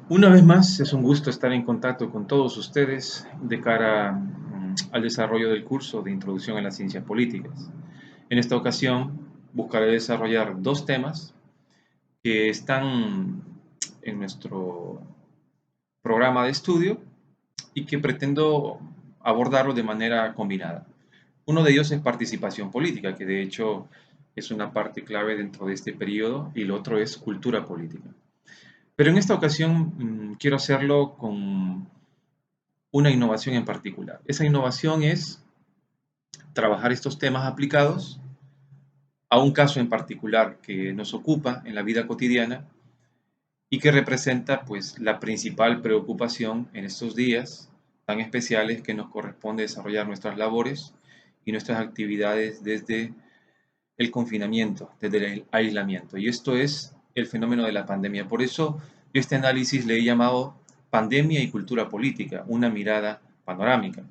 Una vez más, es un gusto estar en contacto con todos ustedes de cara al desarrollo del curso de Introducción a las Ciencias Políticas. En esta ocasión, buscaré desarrollar dos temas que están en nuestro programa de estudio y que pretendo abordarlo de manera combinada. Uno de ellos es participación política, que de hecho es una parte clave dentro de este periodo, y el otro es cultura política. Pero en esta ocasión quiero hacerlo con una innovación en particular. Esa innovación es trabajar estos temas aplicados a un caso en particular que nos ocupa en la vida cotidiana y que representa pues la principal preocupación en estos días tan especiales que nos corresponde desarrollar nuestras labores y nuestras actividades desde el confinamiento, desde el aislamiento. Y esto es el fenómeno de la pandemia. Por eso yo este análisis le he llamado Pandemia y Cultura Política, una mirada panorámica.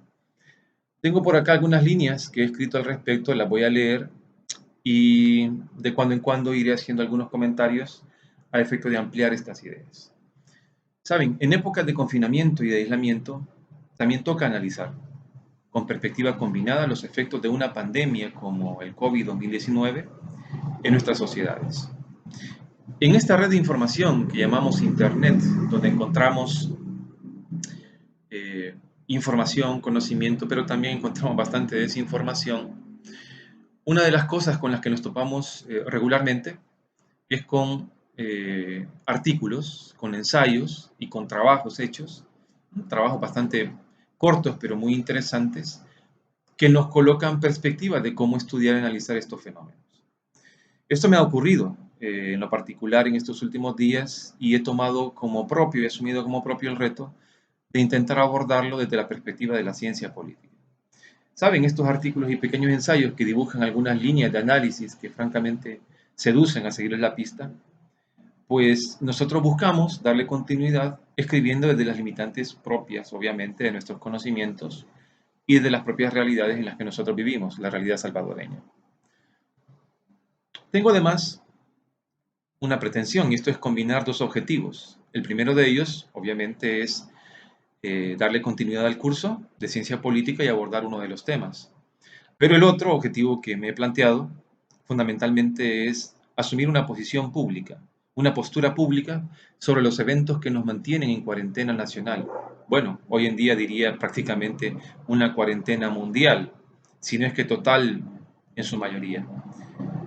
Tengo por acá algunas líneas que he escrito al respecto, las voy a leer y de cuando en cuando iré haciendo algunos comentarios a efecto de ampliar estas ideas. Saben, en épocas de confinamiento y de aislamiento, también toca analizar con perspectiva combinada los efectos de una pandemia como el COVID-2019 en nuestras sociedades. En esta red de información que llamamos Internet, donde encontramos eh, información, conocimiento, pero también encontramos bastante desinformación, una de las cosas con las que nos topamos regularmente es con artículos, con ensayos y con trabajos hechos, trabajos bastante cortos pero muy interesantes, que nos colocan perspectivas de cómo estudiar y analizar estos fenómenos. Esto me ha ocurrido en lo particular en estos últimos días y he tomado como propio y asumido como propio el reto de intentar abordarlo desde la perspectiva de la ciencia política. Saben, estos artículos y pequeños ensayos que dibujan algunas líneas de análisis que francamente seducen a seguirles la pista, pues nosotros buscamos darle continuidad escribiendo desde las limitantes propias, obviamente, de nuestros conocimientos y de las propias realidades en las que nosotros vivimos, la realidad salvadoreña. Tengo además una pretensión y esto es combinar dos objetivos. El primero de ellos, obviamente, es darle continuidad al curso de ciencia política y abordar uno de los temas. Pero el otro objetivo que me he planteado fundamentalmente es asumir una posición pública, una postura pública sobre los eventos que nos mantienen en cuarentena nacional. Bueno, hoy en día diría prácticamente una cuarentena mundial, si no es que total en su mayoría.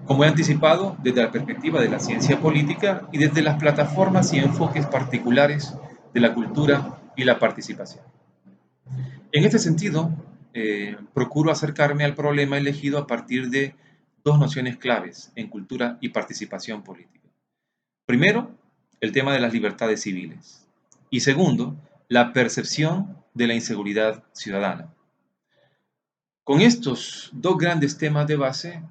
Como he anticipado, desde la perspectiva de la ciencia política y desde las plataformas y enfoques particulares de la cultura y la participación. En este sentido, procuro acercarme al problema elegido a partir de dos nociones claves en cultura y participación política. Primero, el tema de las libertades civiles. Y segundo, la percepción de la inseguridad ciudadana. Con estos dos grandes temas de base,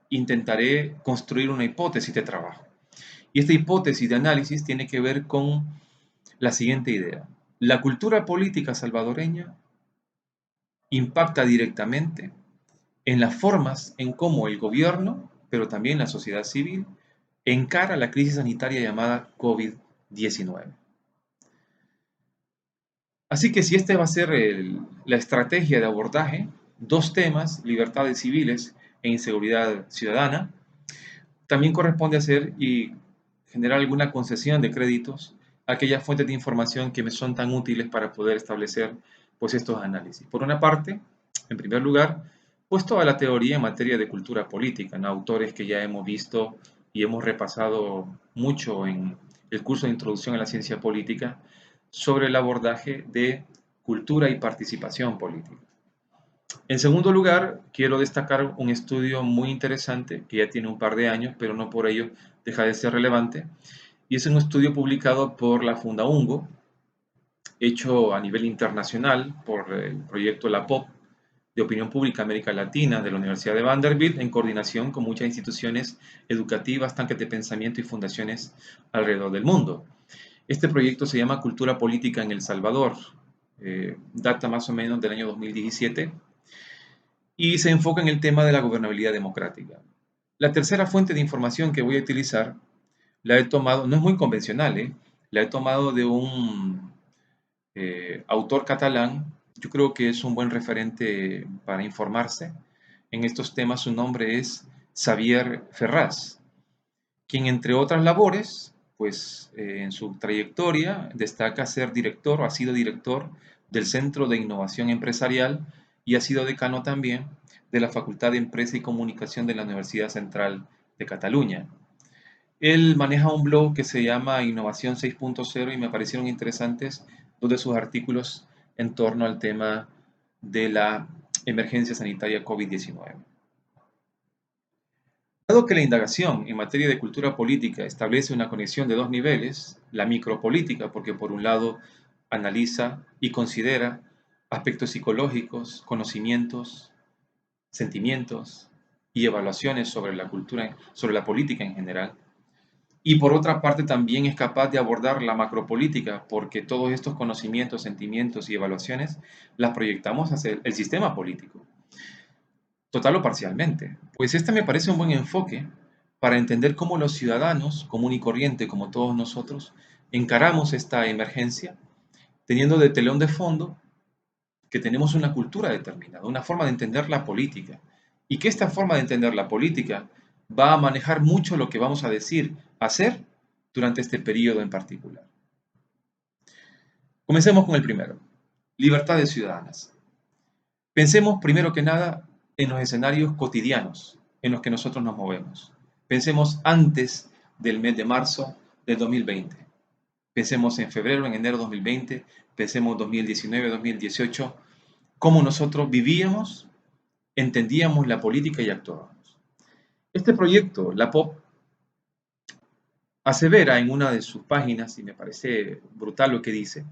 intentaré construir una hipótesis de trabajo. Y esta hipótesis de análisis tiene que ver con la siguiente idea. La cultura política salvadoreña impacta directamente en las formas en cómo el gobierno, pero también la sociedad civil, encara la crisis sanitaria llamada COVID-19. Así que si esta va a ser la estrategia de abordaje, dos temas, libertades civiles e inseguridad ciudadana, también corresponde hacer y generar alguna concesión de créditos a aquellas fuentes de información que me son tan útiles para poder establecer pues estos análisis. Por una parte, en primer lugar, pues toda la teoría en materia de cultura política, ¿no? Autores que ya hemos visto y hemos repasado mucho en el curso de Introducción a la Ciencia Política sobre el abordaje de cultura y participación política. En segundo lugar, quiero destacar un estudio muy interesante que ya tiene un par de años, pero no por ello deja de ser relevante, y es un estudio publicado por la Fundaungo, hecho a nivel internacional por el proyecto La POP de Opinión Pública América Latina de la Universidad de Vanderbilt, en coordinación con muchas instituciones educativas, tanques de pensamiento y fundaciones alrededor del mundo. Este proyecto se llama Cultura Política en El Salvador, data más o menos del año 2017 y se enfoca en el tema de la gobernabilidad democrática. La tercera fuente de información que voy a utilizar la he tomado, no es muy convencional, La he tomado de un autor catalán. Yo creo que es un buen referente para informarse en estos temas. Su nombre es Xavier Ferraz, quien entre otras labores, pues en su trayectoria destaca ser director o ha sido director del Centro de Innovación Empresarial y ha sido decano también de la Facultad de Empresa y Comunicación de la Universidad Central de Cataluña. Él maneja un blog que se llama Innovación 6.0 y me parecieron interesantes dos de sus artículos en torno al tema de la emergencia sanitaria COVID-19. Dado que la indagación en materia de cultura política establece una conexión de dos niveles, la micropolítica, porque por un lado analiza y considera aspectos psicológicos, conocimientos, sentimientos y evaluaciones sobre la cultura, sobre la política en general, y por otra parte también es capaz de abordar la macropolítica, porque todos estos conocimientos, sentimientos y evaluaciones las proyectamos hacia el sistema político, total o parcialmente. Pues este me parece un buen enfoque para entender cómo los ciudadanos, común y corriente como todos nosotros, encaramos esta emergencia, teniendo de telón de fondo que tenemos una cultura determinada, una forma de entender la política, y que esta forma de entender la política va a manejar mucho lo que vamos a decir, hacer durante este periodo en particular. Comencemos con el primero, libertades ciudadanas. Pensemos primero que nada en los escenarios cotidianos en los que nosotros nos movemos. Pensemos antes del mes de marzo del 2020. Pensemos en febrero, en enero de 2020, pensemos 2019, 2018, cómo nosotros vivíamos, entendíamos la política y actuábamos. Este proyecto, la POP, asevera en una de sus páginas, y me parece brutal lo que dice,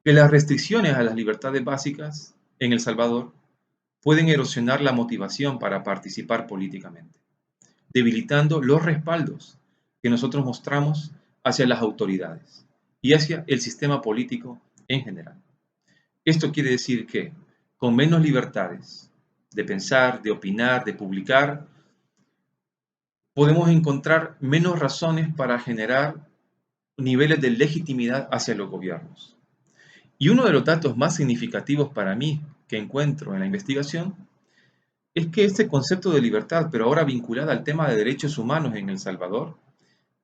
que las restricciones a las libertades básicas en El Salvador pueden erosionar la motivación para participar políticamente, debilitando los respaldos que nosotros mostramos hacia las autoridades y hacia el sistema político en general. Esto quiere decir que con menos libertades de pensar, de opinar, de publicar, podemos encontrar menos razones para generar niveles de legitimidad hacia los gobiernos. Y uno de los datos más significativos para mí que encuentro en la investigación es que este concepto de libertad, pero ahora vinculada al tema de derechos humanos en El Salvador,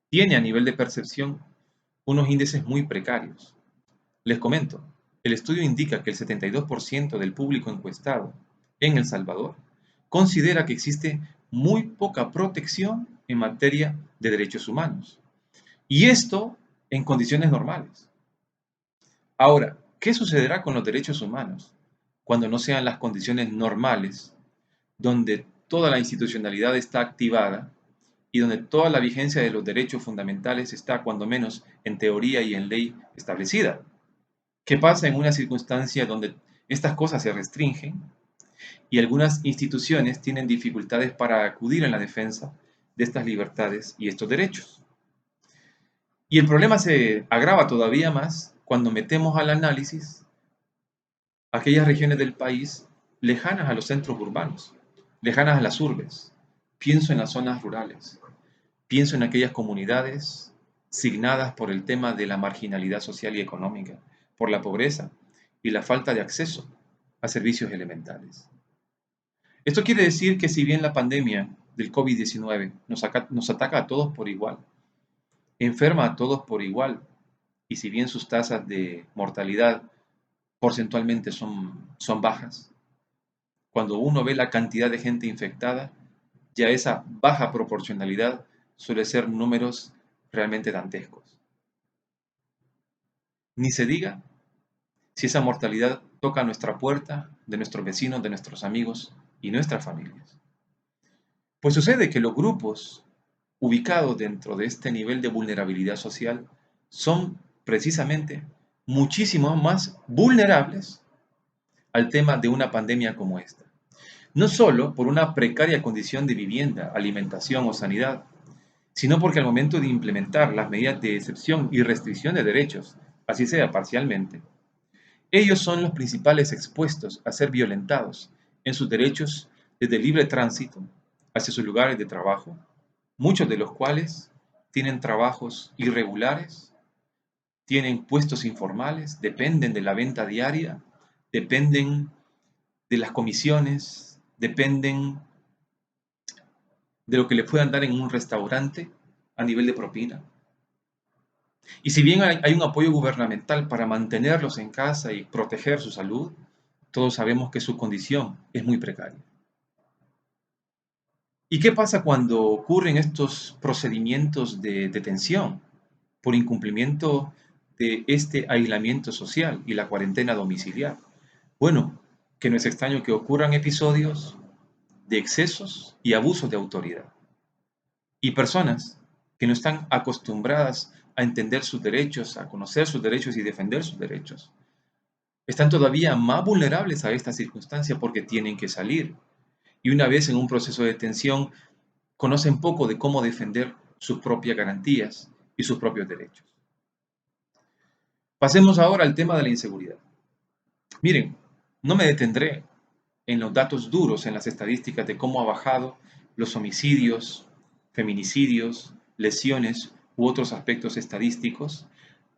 tiene a nivel de percepción unos índices muy precarios. Les comento, el estudio indica que el 72% del público encuestado en El Salvador considera que existe muy poca protección en materia de derechos humanos. Y esto en condiciones normales. Ahora, ¿qué sucederá con los derechos humanos cuando no sean las condiciones normales, donde toda la institucionalidad está activada y donde toda la vigencia de los derechos fundamentales está, cuando menos en teoría y en ley, establecida? ¿Qué pasa en una circunstancia donde estas cosas se restringen y algunas instituciones tienen dificultades para acudir en la defensa de estas libertades y estos derechos? Y el problema se agrava todavía más cuando metemos al análisis aquellas regiones del país lejanas a los centros urbanos, lejanas a las urbes. Pienso en las zonas rurales, pienso en aquellas comunidades signadas por el tema de la marginalidad social y económica, por la pobreza y la falta de acceso a servicios elementales. Esto quiere decir que si bien la pandemia del COVID-19 nos ataca a todos por igual, enferma a todos por igual, y si bien sus tasas de mortalidad porcentualmente son bajas, cuando uno ve la cantidad de gente infectada, ya esa baja proporcionalidad suele ser números realmente dantescos. Ni se diga si esa mortalidad toca a nuestra puerta, de nuestros vecinos, de nuestros amigos y nuestras familias. Pues sucede que los grupos ubicados dentro de este nivel de vulnerabilidad social son precisamente muchísimo más vulnerables al tema de una pandemia como esta. No solo por una precaria condición de vivienda, alimentación o sanidad, sino porque al momento de implementar las medidas de excepción y restricción de derechos, así sea parcialmente, ellos son los principales expuestos a ser violentados en sus derechos desde libre tránsito hacia sus lugares de trabajo, muchos de los cuales tienen trabajos irregulares tienen puestos informales, dependen de la venta diaria, dependen de las comisiones, dependen de lo que le puedan dar en un restaurante a nivel de propina. Y si bien hay un apoyo gubernamental para mantenerlos en casa y proteger su salud, todos sabemos que su condición es muy precaria. ¿Y qué pasa cuando ocurren estos procedimientos de detención por incumplimiento de este aislamiento social y la cuarentena domiciliar? Bueno, que no es extraño que ocurran episodios de excesos y abusos de autoridad. Y personas que no están acostumbradas a entender sus derechos, a conocer sus derechos y defender sus derechos, están todavía más vulnerables a esta circunstancia porque tienen que salir. Y una vez en un proceso de detención, conocen poco de cómo defender sus propias garantías y sus propios derechos. Pasemos ahora al tema de la inseguridad. Miren, no me detendré en los datos duros, en las estadísticas de cómo ha bajado los homicidios, feminicidios, lesiones u otros aspectos estadísticos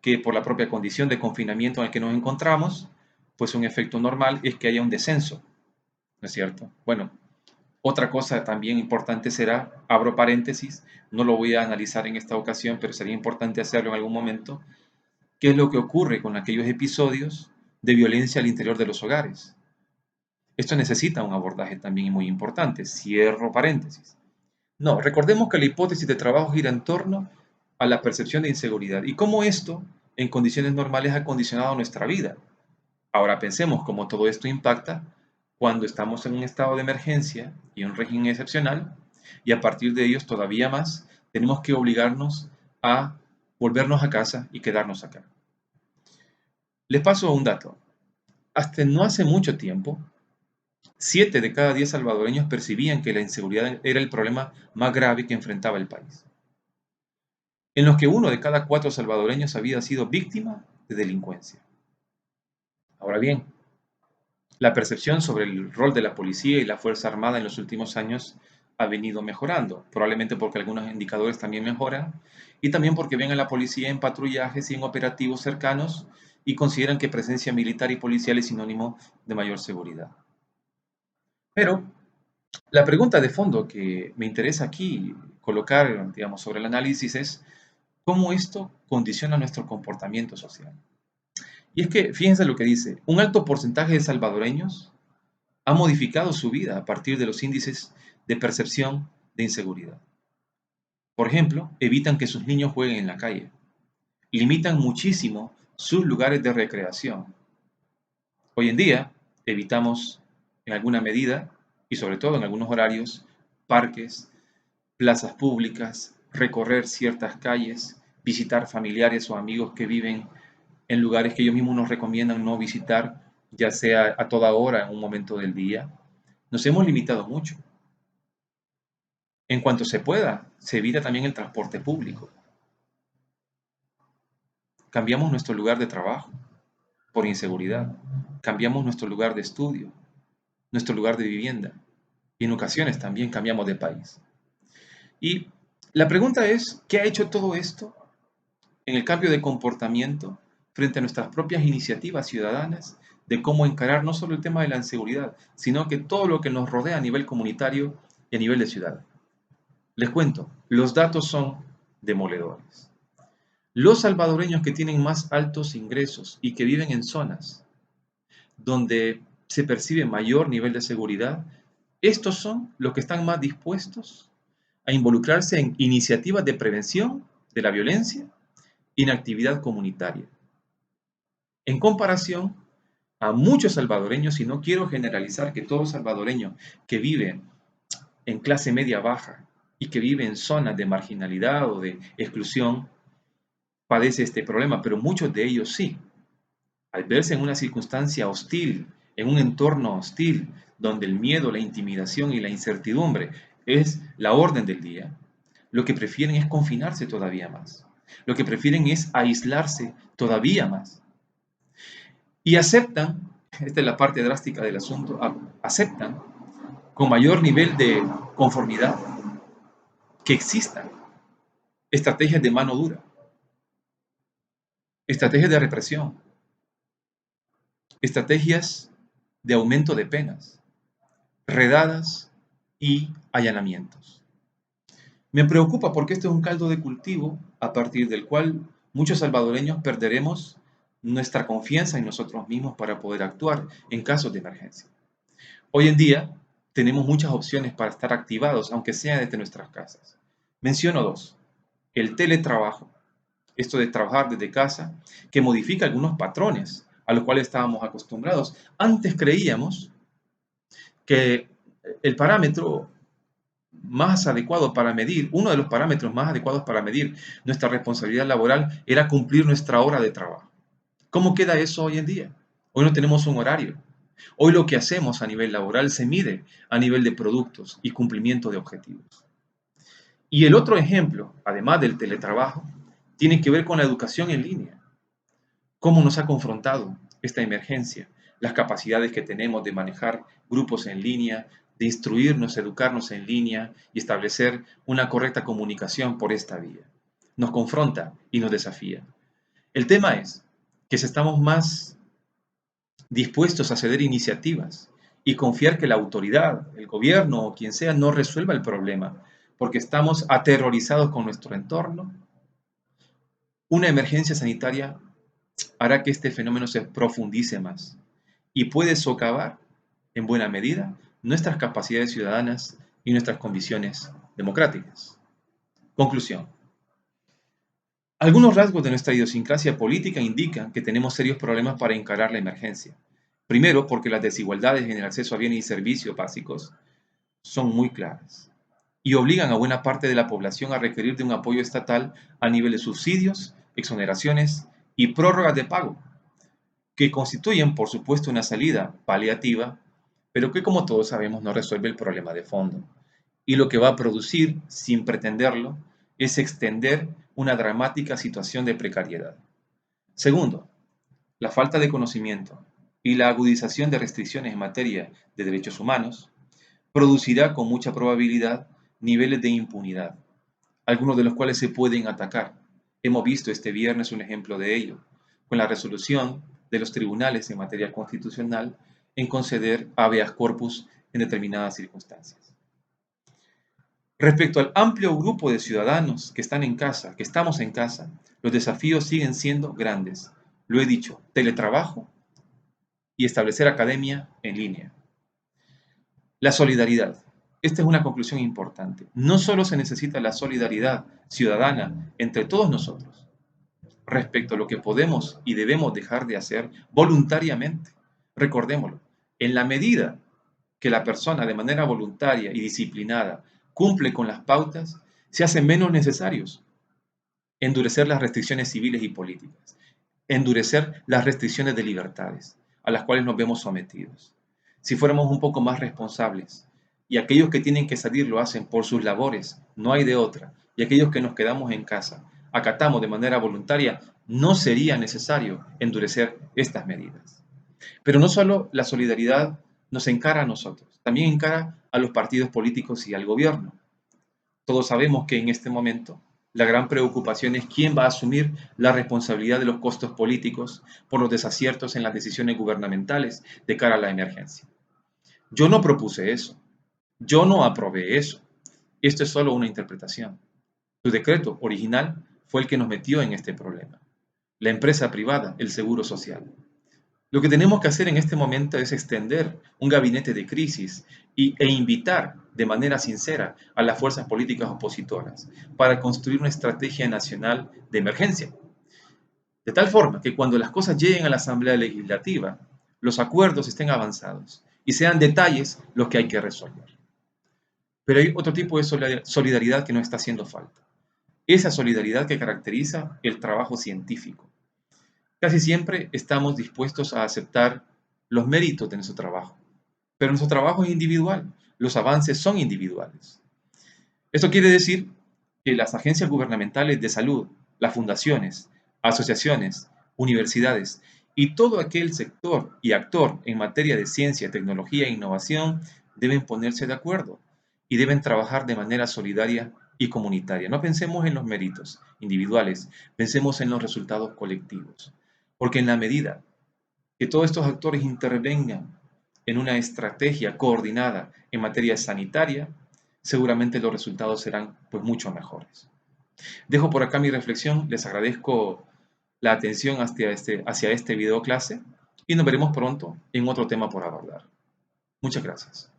que por la propia condición de confinamiento en el que nos encontramos, pues un efecto normal es que haya un descenso, ¿no es cierto? Bueno, otra cosa también importante será, abro paréntesis, no lo voy a analizar en esta ocasión, pero sería importante hacerlo en algún momento, qué es lo que ocurre con aquellos episodios de violencia al interior de los hogares. Esto necesita un abordaje también muy importante. Cierro paréntesis. No, recordemos que la hipótesis de trabajo gira en torno a la percepción de inseguridad y cómo esto, en condiciones normales, ha condicionado nuestra vida. Ahora pensemos cómo todo esto impacta cuando estamos en un estado de emergencia y un régimen excepcional y a partir de ellos todavía más tenemos que obligarnos a volvernos a casa y quedarnos acá. Les paso un dato. Hasta no hace mucho tiempo, 7 de cada 10 salvadoreños percibían que la inseguridad era el problema más grave que enfrentaba el país, en los que 1 de cada 4 salvadoreños había sido víctima de delincuencia. Ahora bien, la percepción sobre el rol de la policía y la Fuerza Armada en los últimos años ha venido mejorando, probablemente porque algunos indicadores también mejoran y también porque ven a la policía en patrullajes y en operativos cercanos y consideran que presencia militar y policial es sinónimo de mayor seguridad. Pero la pregunta de fondo que me interesa aquí colocar, digamos, sobre el análisis es cómo esto condiciona nuestro comportamiento social. Y es que, fíjense lo que dice, un alto porcentaje de salvadoreños ha modificado su vida a partir de los índices de percepción de inseguridad. Por ejemplo, evitan que sus niños jueguen en la calle, limitan muchísimo sus lugares de recreación. Hoy en día, evitamos en alguna medida, y sobre todo en algunos horarios, parques, plazas públicas, recorrer ciertas calles, visitar familiares o amigos que viven en lugares que ellos mismos nos recomiendan no visitar, ya sea a toda hora en un momento del día. Nos hemos limitado mucho. En cuanto se pueda, se evita también el transporte público. Cambiamos nuestro lugar de trabajo por inseguridad. Cambiamos nuestro lugar de estudio, nuestro lugar de vivienda. Y en ocasiones también cambiamos de país. Y la pregunta es, ¿qué ha hecho todo esto en el cambio de comportamiento frente a nuestras propias iniciativas ciudadanas de cómo encarar no solo el tema de la inseguridad, sino que todo lo que nos rodea a nivel comunitario y a nivel de ciudad? Les cuento, los datos son demoledores. Los salvadoreños que tienen más altos ingresos y que viven en zonas donde se percibe mayor nivel de seguridad, estos son los que están más dispuestos a involucrarse en iniciativas de prevención de la violencia y en actividad comunitaria. En comparación a muchos salvadoreños, y no quiero generalizar que todo salvadoreño que vive en clase media baja y que vive en zonas de marginalidad o de exclusión, padece este problema, pero muchos de ellos sí. Al verse en una circunstancia hostil, en un entorno hostil, donde el miedo, la intimidación y la incertidumbre es la orden del día, lo que prefieren es confinarse todavía más. Lo que prefieren es aislarse todavía más. Y aceptan, esta es la parte drástica del asunto, aceptan con mayor nivel de conformidad que existan estrategias de mano dura. estrategias de represión, estrategias de aumento de penas, redadas y allanamientos. Me preocupa porque este es un caldo de cultivo a partir del cual muchos salvadoreños perderemos nuestra confianza en nosotros mismos para poder actuar en casos de emergencia. Hoy en día tenemos muchas opciones para estar activados, aunque sea desde nuestras casas. Menciono dos. El teletrabajo, esto de trabajar desde casa, que modifica algunos patrones a los cuales estábamos acostumbrados. Antes creíamos que el parámetro más adecuado para medir, uno de los parámetros más adecuados para medir nuestra responsabilidad laboral era cumplir nuestra hora de trabajo. ¿Cómo queda eso hoy en día? Hoy no tenemos un horario. Hoy lo que hacemos a nivel laboral se mide a nivel de productos y cumplimiento de objetivos. Y el otro ejemplo, además del teletrabajo, tiene que ver con la educación en línea. ¿Cómo nos ha confrontado esta emergencia? Las capacidades que tenemos de manejar grupos en línea, de instruirnos, educarnos en línea y establecer una correcta comunicación por esta vía. Nos confronta y nos desafía. El tema es que si estamos más dispuestos a ceder iniciativas y confiar que la autoridad, el gobierno o quien sea no resuelva el problema, porque estamos aterrorizados con nuestro entorno, una emergencia sanitaria hará que este fenómeno se profundice más y puede socavar, en buena medida, nuestras capacidades ciudadanas y nuestras convicciones democráticas. Conclusión. Algunos rasgos de nuestra idiosincrasia política indican que tenemos serios problemas para encarar la emergencia. Primero, porque las desigualdades en el acceso a bienes y servicios básicos son muy claras y obligan a buena parte de la población a requerir de un apoyo estatal a nivel de subsidios, exoneraciones y prórrogas de pago, que constituyen, por supuesto, una salida paliativa, pero que, como todos sabemos, no resuelve el problema de fondo. Y lo que va a producir, sin pretenderlo, es extender una dramática situación de precariedad. Segundo, la falta de conocimiento y la agudización de restricciones en materia de derechos humanos producirá con mucha probabilidad niveles de impunidad, algunos de los cuales se pueden atacar. Hemos visto este viernes un ejemplo de ello, con la resolución de los tribunales en materia constitucional en conceder habeas corpus en determinadas circunstancias. Respecto al amplio grupo de ciudadanos que están en casa, que estamos en casa, los desafíos siguen siendo grandes. Lo he dicho, teletrabajo y establecer academia en línea. La solidaridad. Esta es una conclusión importante. No solo se necesita la solidaridad ciudadana entre todos nosotros respecto a lo que podemos y debemos dejar de hacer voluntariamente. Recordémoslo, en la medida que la persona de manera voluntaria y disciplinada cumple con las pautas, se hacen menos necesarios endurecer las restricciones civiles y políticas, endurecer las restricciones de libertades a las cuales nos vemos sometidos. Si fuéramos un poco más responsables y aquellos que tienen que salir lo hacen por sus labores, no hay de otra, y aquellos que nos quedamos en casa acatamos de manera voluntaria, no sería necesario endurecer estas medidas. Pero no solo la solidaridad nos encara a nosotros, también encara a los partidos políticos y al gobierno. Todos sabemos que en este momento la gran preocupación es quién va a asumir la responsabilidad de los costos políticos por los desaciertos en las decisiones gubernamentales de cara a la emergencia. Yo no propuse eso, yo no aprobé eso. Esto es solo una interpretación. Su decreto original fue el que nos metió en este problema. La empresa privada, el Seguro Social. Lo que tenemos que hacer en este momento es extender un gabinete de crisis e invitar de manera sincera a las fuerzas políticas opositoras para construir una estrategia nacional de emergencia. De tal forma que cuando las cosas lleguen a la Asamblea Legislativa, los acuerdos estén avanzados y sean detalles los que hay que resolver. Pero hay otro tipo de solidaridad que nos está haciendo falta. Esa solidaridad que caracteriza el trabajo científico. Casi siempre estamos dispuestos a aceptar los méritos de nuestro trabajo, pero nuestro trabajo es individual, los avances son individuales. Esto quiere decir que las agencias gubernamentales de salud, las fundaciones, asociaciones, universidades y todo aquel sector y actor en materia de ciencia, tecnología e innovación deben ponerse de acuerdo y deben trabajar de manera solidaria y comunitaria. No pensemos en los méritos individuales, pensemos en los resultados colectivos. Porque en la medida que todos estos actores intervengan en una estrategia coordinada en materia sanitaria, seguramente los resultados serán pues mucho mejores. Dejo por acá mi reflexión, les agradezco la atención hacia este video clase y nos veremos pronto en otro tema por abordar. Muchas gracias.